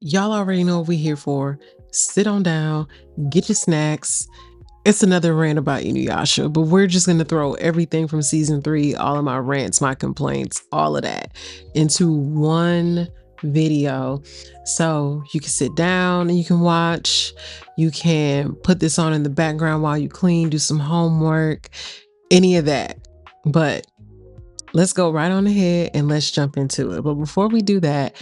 Y'all already know what we're here for. Sit on down, get your snacks. It's another rant about Inuyasha, but we're just going to throw everything from season 3, all of my rants, my complaints, all of that into one video. So you can sit down and you can watch. You can put this on in the background while you clean, do some homework, any of that. But let's go right on ahead and let's jump into it. But before we do that,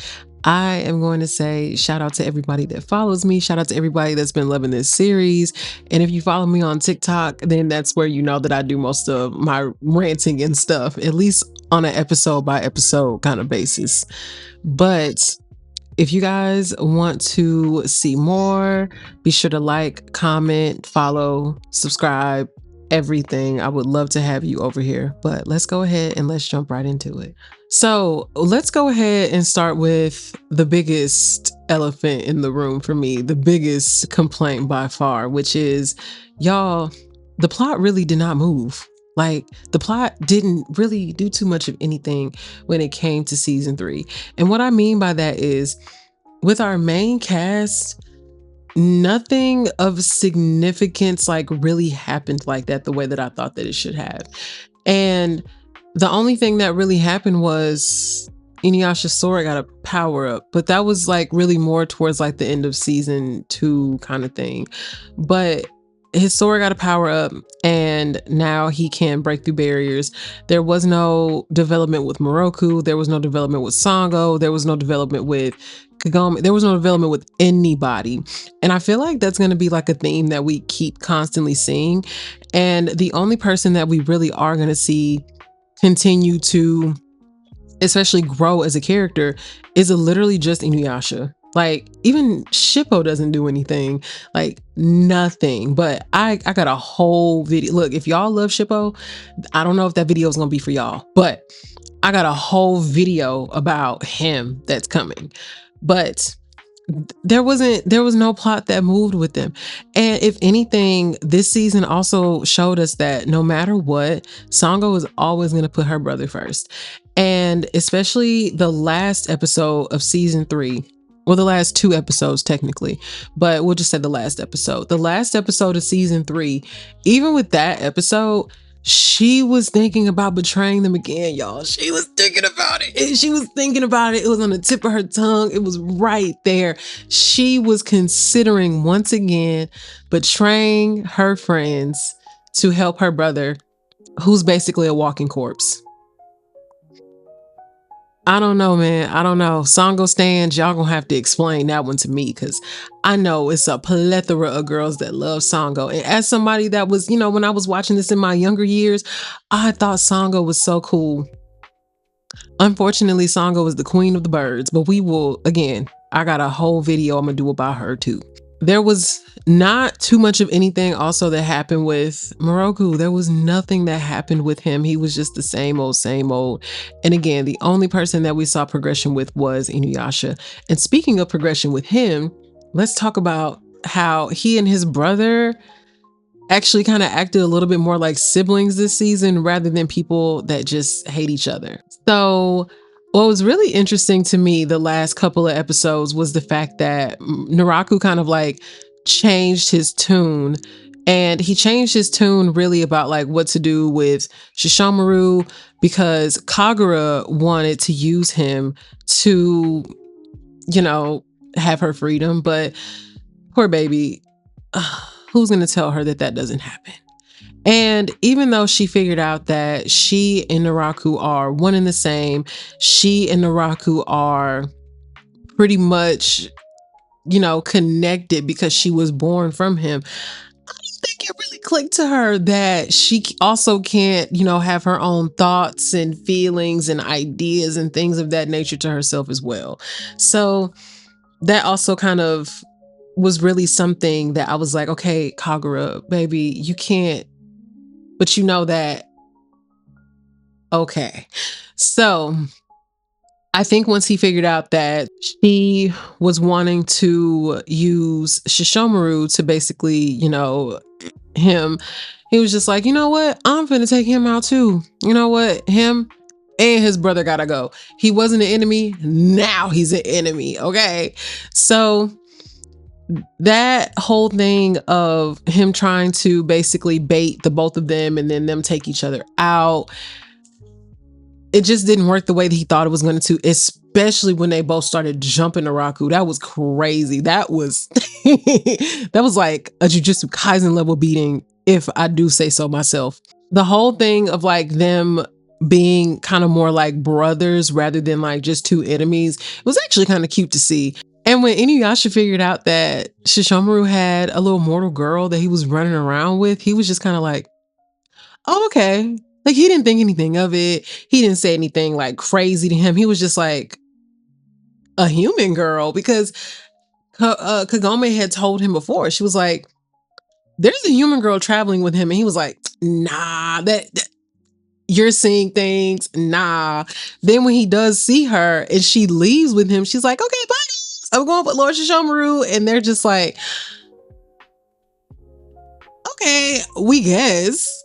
I am going to say shout out to everybody that follows me. Shout out to everybody that's been loving this series. And if you follow me on TikTok, then that's where you know that I do most of my ranting and stuff, at least on an episode by episode kind of basis. But if you guys want to see more, be sure to like, comment, follow, subscribe, everything. I would love to have you over here. But let's go ahead and let's jump right into it. So let's go ahead and start with the biggest elephant in the room for me, the biggest complaint by far, which is y'all, the plot really did not move. Like, the plot didn't really do too much of anything when it came to season 3. And what I mean by that is, with our main cast, nothing of significance like really happened like that the way that I thought that it should have. And the only thing that really happened was Inuyasha Sora got a power up, but that was like really more towards like the end of season 2 kind of thing. But his Sora got a power up and now he can break through barriers. There was no development with Moroku. There was no development with Sango. There was no development with Kagome. There was no development with anybody. And I feel like that's going to be like a theme that we keep constantly seeing. And the only person that we really are going to see continue to especially grow as a character is literally just Inuyasha. Like, even Shippo doesn't do anything, like nothing. But I got a whole video. Look, if y'all love Shippo, I don't know if that video is gonna be for y'all, but I got a whole video about him that's coming. But there was no plot that moved with them. And if anything, this season also showed us that no matter what, Sango is always going to put her brother first. And especially the last episode of season 3, well, the last 2 episodes technically, but we'll just say the last episode. The last episode of season 3, even with that episode, she was thinking about betraying them again, y'all. She was thinking about it. She was thinking about it. It was on the tip of her tongue. It was right there. She was considering once again betraying her friends to help her brother, who's basically a walking corpse. I don't know, man. I don't know. Sango stands, y'all gonna have to explain that one to me, because I know it's a plethora of girls that love Sango. And as somebody that was, when I was watching this in my younger years, I thought Sango was so cool. Unfortunately, Sango was the queen of the birds, but we will, again, I got a whole video I'm gonna do about her too. There was not too much of anything also that happened with Moroku. There was nothing that happened with him. He was just the same old, same old. And again, the only person that we saw progression with was Inuyasha. And speaking of progression with him, let's talk about how he and his brother actually kind of acted a little bit more like siblings this season rather than people that just hate each other. So what was really interesting to me the last couple of episodes was the fact that Naraku kind of like changed his tune. And he changed his tune really about like what to do with Shishomaru, because Kagura wanted to use him to, have her freedom. But poor baby, who's going to tell her that that doesn't happen? And even though she figured out that she and Naraku are one and the same, she and Naraku are pretty much, connected because she was born from him. I don't think it really clicked to her that she also can't, have her own thoughts and feelings and ideas and things of that nature to herself as well. So that also kind of was really something that I was like, okay, Kagura, baby, you can't, but you know that. Okay. So I think once he figured out that she was wanting to use Shishomaru to basically, him, he was just like, you know what? I'm finna take him out too. You know what? Him, and his brother gotta go. He wasn't an enemy, now he's an enemy. Okay. So that whole thing of him trying to basically bait the both of them and then them take each other out, it just didn't work the way that he thought it was going to, especially when they both started jumping Naraku. That was crazy. That was that was like a Jujutsu Kaisen level beating, if I do say so myself. The whole thing of like them being kind of more like brothers rather than like just two enemies, it was actually kind of cute to see. And when Inuyasha figured out that Shishomaru had a little mortal girl that he was running around with, he was just kind of like, oh, okay. Like he didn't think anything of it. He didn't say anything like crazy to him. He was just like a human girl because Kagome had told him before. She was like, there's a human girl traveling with him. And he was like, nah, that you're seeing things. Nah. Then when he does see her and she leaves with him, she's like, okay, bye. I'm going with Lord Shishomaru. And they're just like, okay, we guess.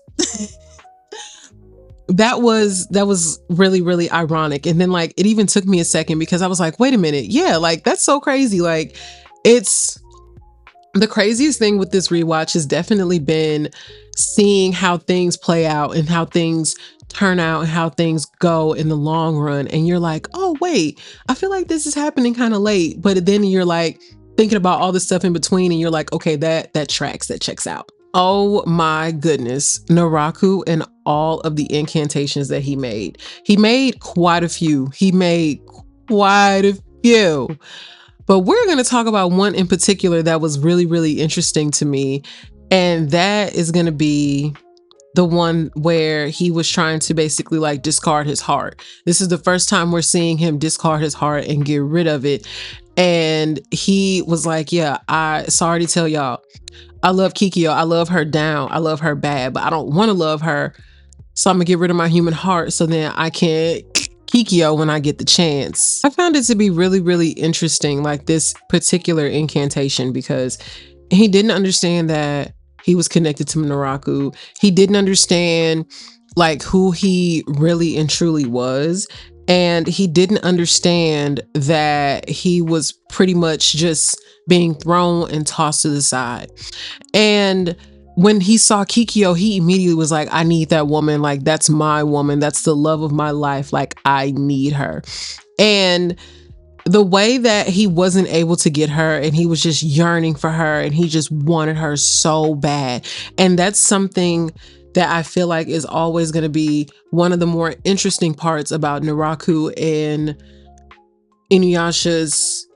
That was really ironic. And then like it even took me a second because I was like, wait a minute, yeah, like that's so crazy. Like it's the craziest thing with this rewatch has definitely been seeing how things play out and how things turn out and how things go in the long run. And you're like, oh wait, I feel like this is happening kind of late, but then you're like thinking about all the stuff in between and you're like, okay, that tracks, that checks out. Oh my goodness. Naraku and all of the incantations that he made. He made quite a few. He made quite a few. But we're going to talk about one in particular that was really interesting to me. And that is going to be the one where he was trying to basically like discard his heart. This is the first time we're seeing him discard his heart and get rid of it. And he was like, yeah, sorry to tell y'all, I love Kikyo. I love her down. I love her bad, but I don't want to love her. So I'm gonna get rid of my human heart so then I can Kikyo when I get the chance. I found it to be really interesting, like this particular incantation, because he didn't understand that he was connected to Naraku. He didn't understand like who he really and truly was. And he didn't understand that he was pretty much just being thrown and tossed to the side. And when he saw Kikyo, he immediately was like, I need that woman. Like, that's my woman. That's the love of my life. Like, I need her. And the way that he wasn't able to get her and he was just yearning for her and he just wanted her so bad. And that's something that I feel like is always going to be one of the more interesting parts about Naraku and Inuyasha's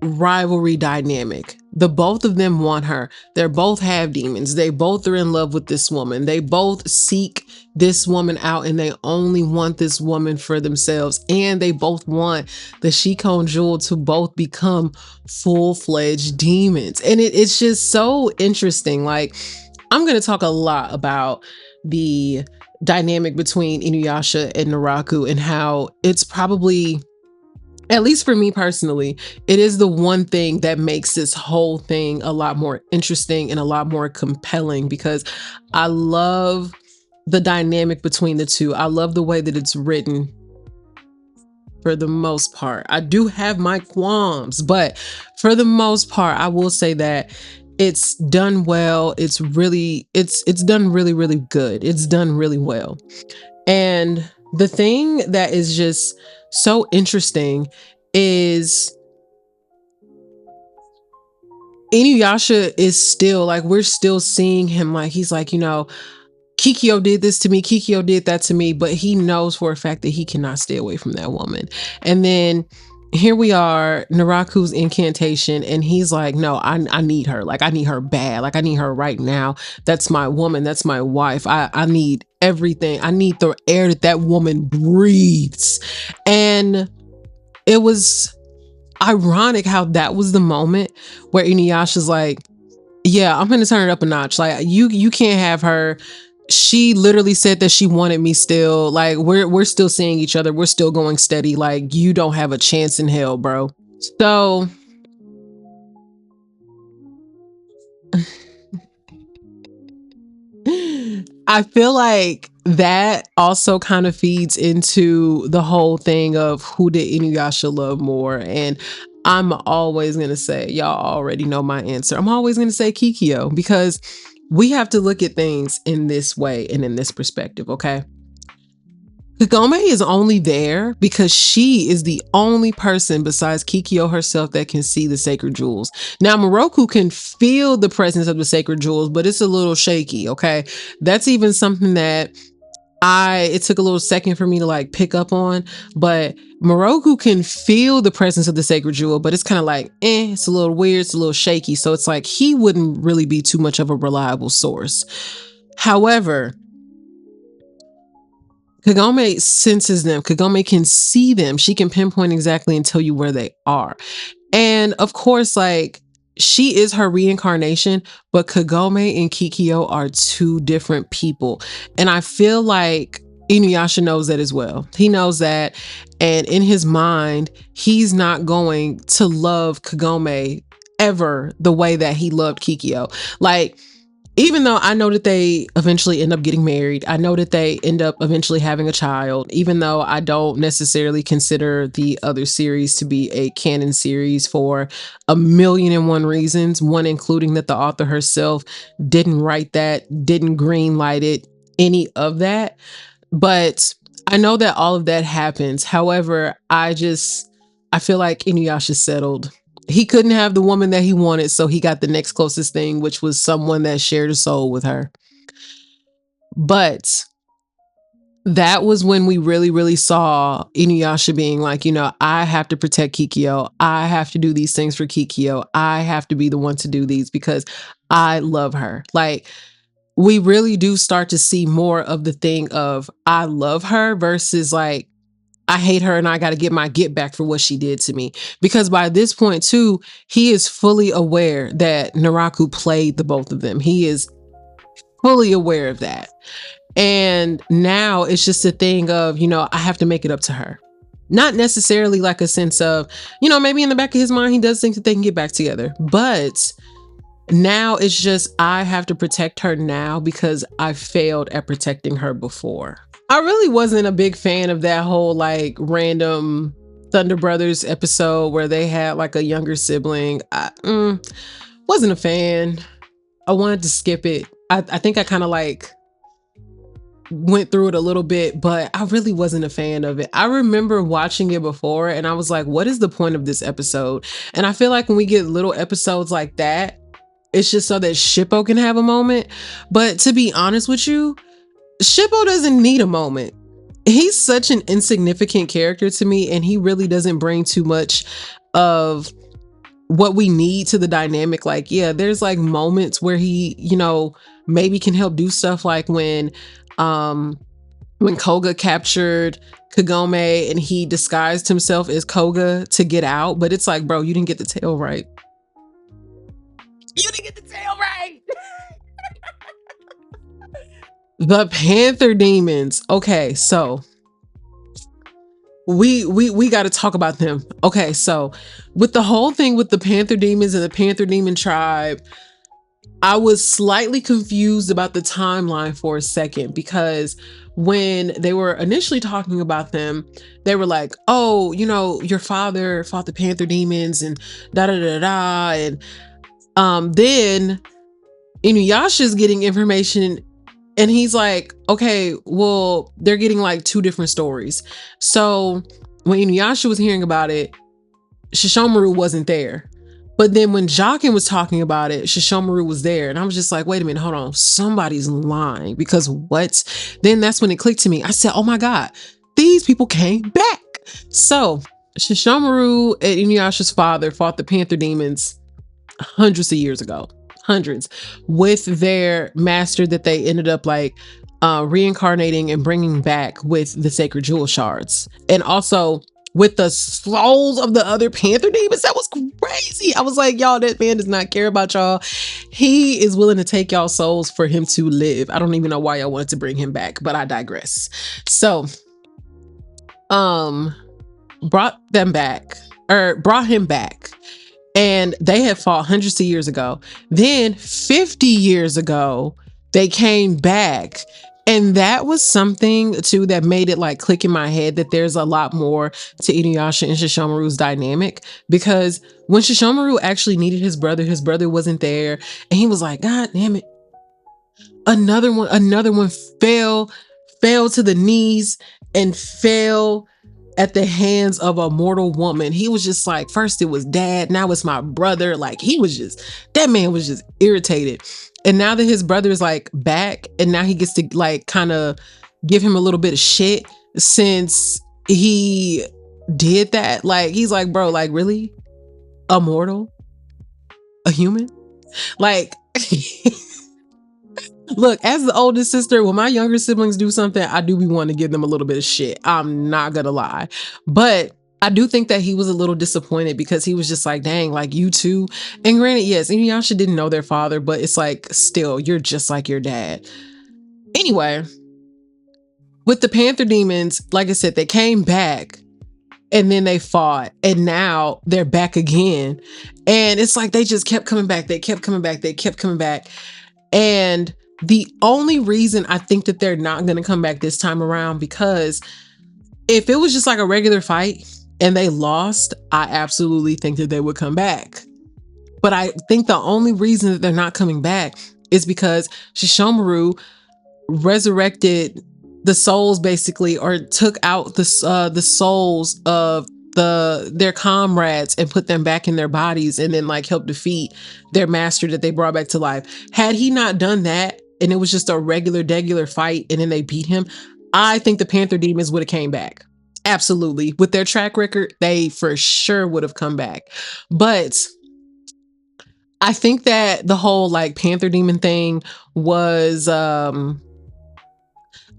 rivalry dynamic. The both of them want her. They're both have demons. They both are in love with this woman. They both seek this woman out and they only want this woman for themselves. And they both want the Shikon Jewel to both become full-fledged demons. And it's just so interesting. Like, I'm going to talk a lot about the dynamic between Inuyasha and Naraku and how it's probably, at least for me personally, it is the one thing that makes this whole thing a lot more interesting and a lot more compelling because I love the dynamic between the two. I love the way that it's written for the most part. I do have my qualms, but for the most part, I will say that it's done well. It's done really good. It's done really well. And the thing that is just so interesting is Inuyasha is still like, we're still seeing him like, he's like, Kikyo did this to me, Kikyo did that to me, but he knows for a fact that he cannot stay away from that woman. And then here we are, Naraku's incantation, and he's like, no, I need her. Like, I need her bad. Like, I need her right now. That's my woman. That's my wife. I need everything. I need the air that woman breathes. And it was ironic how that was the moment where Inuyasha's like, yeah, I'm gonna turn it up a notch. Like, you can't have her. She literally said that she wanted me still. Like, we're still seeing each other. We're still going steady. Like, you don't have a chance in hell, bro. So I feel like that also kind of feeds into the whole thing of who did Inuyasha love more. And I'm always going to say, y'all already know my answer. I'm always going to say Kikyo, because we have to look at things in this way and in this perspective, okay? Kagome is only there because she is the only person besides Kikyo herself that can see the sacred jewels. Now, Moroku can feel the presence of the sacred jewels, but it's a little shaky, okay? That's even something that it took a little second for me to like pick up on, but Moroku can feel the presence of the sacred jewel, but it's kind of like, it's a little weird, it's a little shaky. So it's like he wouldn't really be too much of a reliable source. However, Kagome senses them. Kagome can see them. She can pinpoint exactly and tell you where they are. And of course, like, she is her reincarnation, but Kagome and Kikyo are two different people. And I feel like Inuyasha knows that as well. He knows that. And in his mind, he's not going to love Kagome ever the way that he loved Kikyo. Like, even though I know that they eventually end up getting married, I know that they end up eventually having a child, even though I don't necessarily consider the other series to be a canon series for a million and one reasons, one including that the author herself didn't write that, didn't green light it, any of that. But I know that all of that happens. However, I feel like Inuyasha settled. He couldn't have the woman that he wanted, so he got the next closest thing, which was someone that shared a soul with her. But that was when we really, really saw Inuyasha being like, I have to protect Kikyo. I have to do these things for Kikyo. I have to be the one to do these because I love her. Like, we really do start to see more of the thing of I love her versus like, I hate her and I got to get my get back for what she did to me. Because by this point, too, he is fully aware that Naraku played the both of them. He is fully aware of that. And now it's just a thing of, I have to make it up to her. Not necessarily like a sense of, maybe in the back of his mind, he does think that they can get back together. But now it's just, I have to protect her now because I failed at protecting her before. I really wasn't a big fan of that whole like random Thunder Brothers episode where they had like a younger sibling. I wasn't a fan. I wanted to skip it. I think I kind of like went through it a little bit, but I really wasn't a fan of it. I remember watching it before and I was like, what is the point of this episode? And I feel like when we get little episodes like that, it's just so that Shippo can have a moment. But to be honest with you, Shippo doesn't need a moment. He's such an insignificant character to me, and he really doesn't bring too much of what we need to the dynamic. Like, yeah, there's like moments where he, maybe can help do stuff like when Koga captured Kagome and he disguised himself as Koga to get out. But it's like, bro, you didn't get the tail right. You didn't get the tail right. The Panther Demons. Okay, so we got to talk about them. Okay, so with the whole thing with the Panther Demons and the Panther Demon tribe, I was slightly confused about the timeline for a second, because when they were initially talking about them, they were like, oh, your father fought the Panther Demons and da da da da. And then Inuyasha's getting information and he's like, okay, well, they're getting like two different stories. So when Inuyasha was hearing about it, Shishomaru wasn't there. But then when Jockin was talking about it, Shishomaru was there. And I was just like, wait a minute, hold on. Somebody's lying, because what? Then that's when it clicked to me. I said, oh my God, these people came back. So Shishomaru and Inuyasha's father fought the Panther Demons hundreds of years ago. Hundreds, with their master that they ended up like reincarnating and bringing back with the sacred jewel shards, and also with the souls of the other Panther Demons. That was crazy. I was like, y'all, that man does not care about y'all. He is willing to take y'all souls for him to live. I don't even know why y'all wanted to bring him back, but I digress. So brought him back. And they had fought hundreds of years ago. Then 50 years ago, they came back And that was something too that made it like click in my head that there's a lot more to Inuyasha and Shishomaru's dynamic, because when Shishomaru actually needed his brother wasn't there, and he was like, God damn it, another one fell to the knees and fell at the hands of a mortal woman. He was just like, first it was dad, now it's my brother. Like he was just, that man was just irritated. And now that his brother is like back, and now he gets to like kind of give him a little bit of shit since he did that. Like he's like, bro, like really? A mortal? A human? Like look, as the oldest sister, when my younger siblings do something, I do be wanting to give them a little bit of shit. I'm not gonna lie. But I do think that he was a little disappointed because he was just like, dang, like you too. And granted, yes, Inuyasha didn't know their father, but it's like, still, you're just like your dad. Anyway, with the Panther Demons, like I said, they came back and then they fought, and now they're back again. And it's like they just kept coming back. They kept coming back. They kept coming back. And the only reason I think that they're not going to come back this time around, because if it was just like a regular fight and they lost, I absolutely think that they would come back. But I think the only reason that they're not coming back is because Shishomaru resurrected the souls, basically, or took out the souls of their comrades and put them back in their bodies, and then like help defeat their master that they brought back to life. Had he not done that and it was just a regular fight and then they beat him, I think the Panther Demons would have came back. Absolutely. With their track record, they for sure would have come back. But I think that the whole like Panther Demon thing was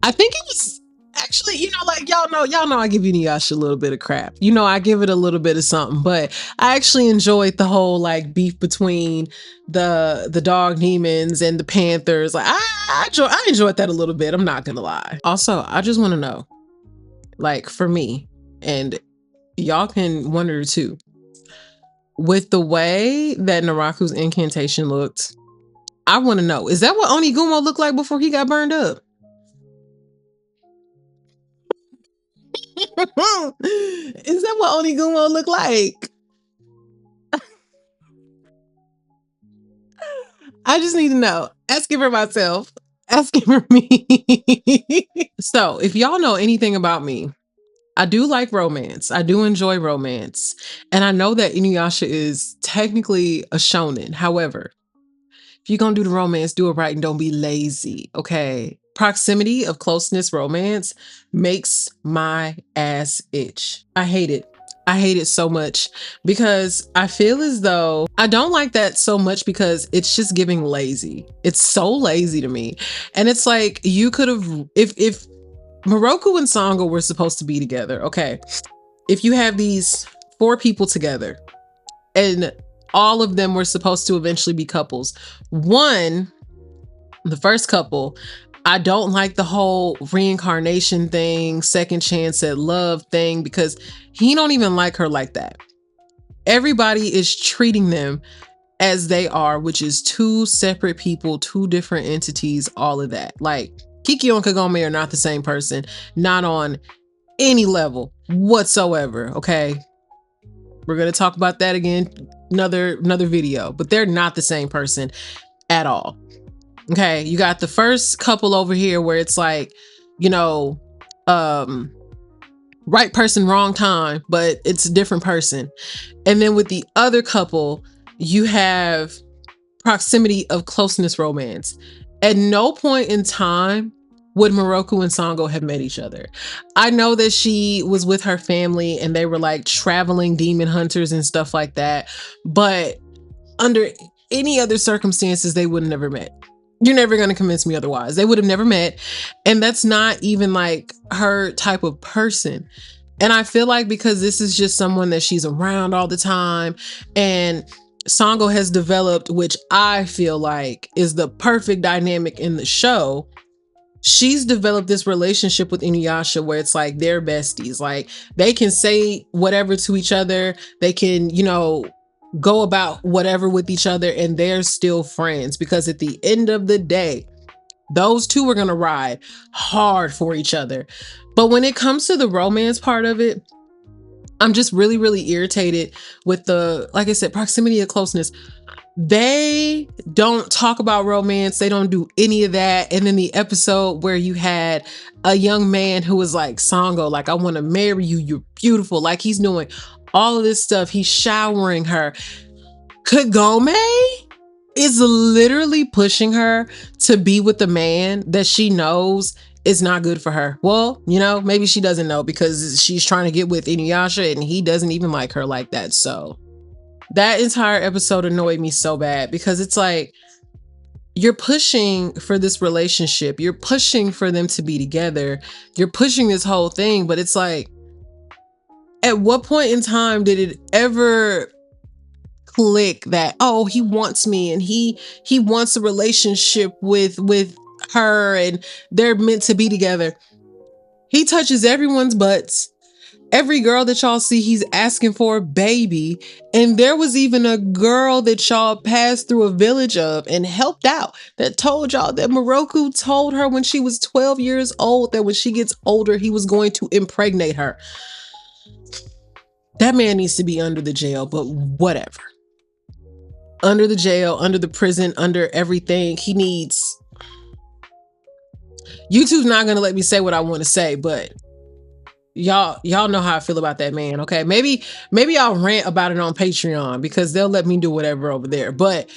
I think it was actually, like y'all know I give Inuyasha a little bit of crap. I give it a little bit of something, but I actually enjoyed the whole like beef between the dog demons and the panthers. Like I enjoyed that a little bit. I'm not gonna lie. Also, I just want to know, like for me, and y'all can wonder too, with the way that Naraku's incantation looked, I want to know, is that what Onigumo looked like before he got burned up? Is that what Onigumo looked like? I just need to know. Asking for myself. Asking for me. So, if y'all know anything about me, I do like romance. I do enjoy romance. And I know that Inuyasha is technically a shonen. However, if you're going to do the romance, do it right and don't be lazy, okay? Proximity of closeness romance makes my ass itch. I hate it. I hate it so much because I feel as though I don't like that so much because it's just giving lazy. It's so lazy to me. And it's like you could have, if Moroku and Sango were supposed to be together, okay, if you have these 4 people together and all of them were supposed to eventually be couples. The first couple, I don't like the whole reincarnation thing, second chance at love thing, because he don't even like her like that. Everybody is treating them as they are, which is 2 separate people, 2 different entities, all of that. Like Kikyo and Kagome are not the same person, not on any level whatsoever, okay? We're going to talk about that again, another video, but they're not the same person at all. Okay, you got the first couple over here where it's like, right person, wrong time, but it's a different person. And then with the other couple, you have proximity of closeness romance. At no point in time would Moroku and Sango have met each other. I know that she was with her family and they were like traveling demon hunters and stuff like that, but under any other circumstances, they would have never met. You're never going to convince me otherwise. They would have never met. And that's not even like her type of person. And I feel like because this is just someone that she's around all the time, and Sango has developed, which I feel like is the perfect dynamic in the show. She's developed this relationship with Inuyasha where it's like they're besties. Like they can say whatever to each other. They can, go about whatever with each other, and they're still friends, because at the end of the day, Those two are going to ride hard for each other. But when it comes to the romance part of it, I'm just really, really irritated with the, like I said, proximity of closeness. They don't talk about romance. They don't do any of that. And then the episode where you had a young man who was like, Sango, like, I want to marry you. You're beautiful. Like, he's doing all of this stuff. He's showering her. Kagome is literally pushing her to be with the man that she knows is not good for her. Well, you know, maybe she doesn't know because she's trying to get with Inuyasha and he doesn't even like her like that. So that entire episode annoyed me so bad because it's like, you're pushing for this relationship. You're pushing for them to be together. You're pushing this whole thing, but it's like, at what point in time did it ever click that, oh, he wants me and he wants a relationship with her and they're meant to be together? He touches everyone's butts. Every girl that y'all see, he's asking for a baby. And there was even a girl that y'all passed through a village of and helped out that told y'all that Moroku told her when she was 12 years old that when she gets older, he was going to impregnate her. That man needs to be under the jail, but whatever. Under the jail, under the prison, under everything. He needs... YouTube's not going to let me say what I want to say, but y'all know how I feel about that man, okay? Maybe I'll rant about it on Patreon because they'll let me do whatever over there, but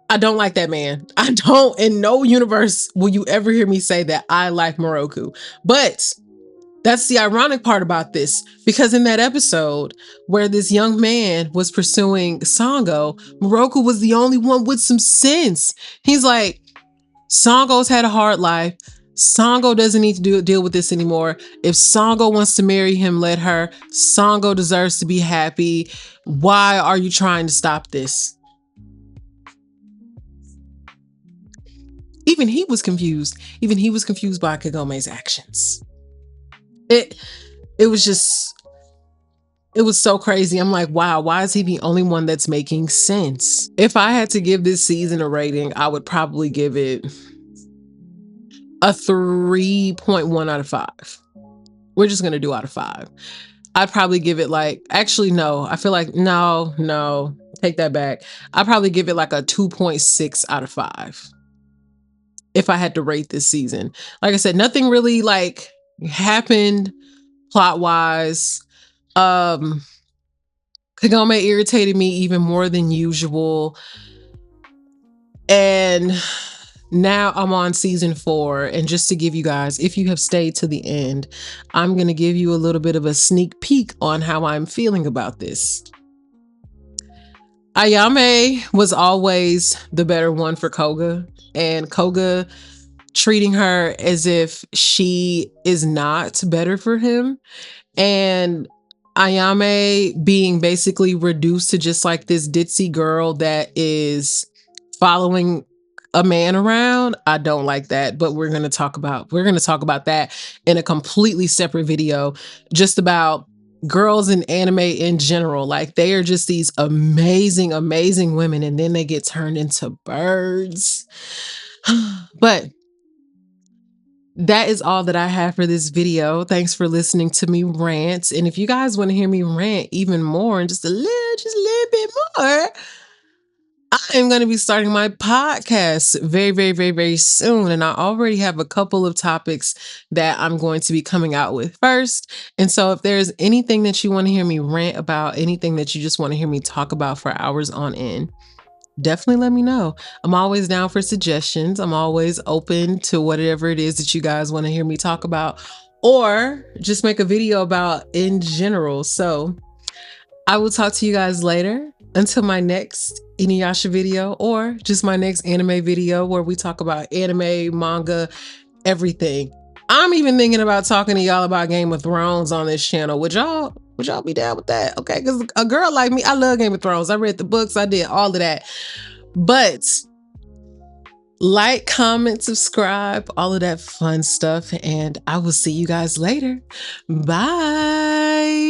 I don't like that man. I don't. In no universe will you ever hear me say that I like Moroku. But that's the ironic part about this, because in that episode where this young man was pursuing Sango, Moroku was the only one with some sense. He's like, Sango's had a hard life. Sango doesn't need to deal with this anymore. If Sango wants to marry him, let her. Sango deserves to be happy. Why are you trying to stop this? Even he was confused. Even he was confused by Kagome's actions. It was just, it was so crazy. I'm like, wow, why is he the only one that's making sense? If I had to give this season a rating, I would probably give it a 3.1 out of 5. We're just going to do out of 5. I'd probably give it like, actually, no, I feel like, no, take that back. I'd probably give it like a 2.6 out of 5. If I had to rate this season. Like I said, nothing really like happened plot wise. Kagome irritated me even more than usual. And now I'm on season 4. And just to give you guys, if you have stayed to the end, I'm going to give you a little bit of a sneak peek on how I'm feeling about this. Ayame was always the better one for Koga, and Koga treating her as if she is not better for him. And Ayame being basically reduced to just like this ditzy girl that is following a man around. I don't like that, but we're going to talk about that in a completely separate video, just about girls in anime in general. Like, they are just these amazing, amazing women, and then they get turned into birds. But that is all that I have for this video. Thanks for listening to me rant. And if you guys want to hear me rant even more and just a little bit more, I am going to be starting my podcast very, very, very, very soon. And I already have a couple of topics that I'm going to be coming out with first. And so if there's anything that you want to hear me rant about, anything that you just want to hear me talk about for hours on end, definitely let me know. I'm always down for suggestions. I'm always open to whatever it is that you guys want to hear me talk about, or just make a video about in general. So I will talk to you guys later until my next Inuyasha video, or just my next anime video where we talk about anime, manga, everything. I'm even thinking about talking to y'all about Game of Thrones on this channel. Would y'all be down with that? Okay, because a girl like me, I love Game of Thrones. I read the books, I did all of that. But like, comment, subscribe, all of that fun stuff, and I will see you guys later. Bye.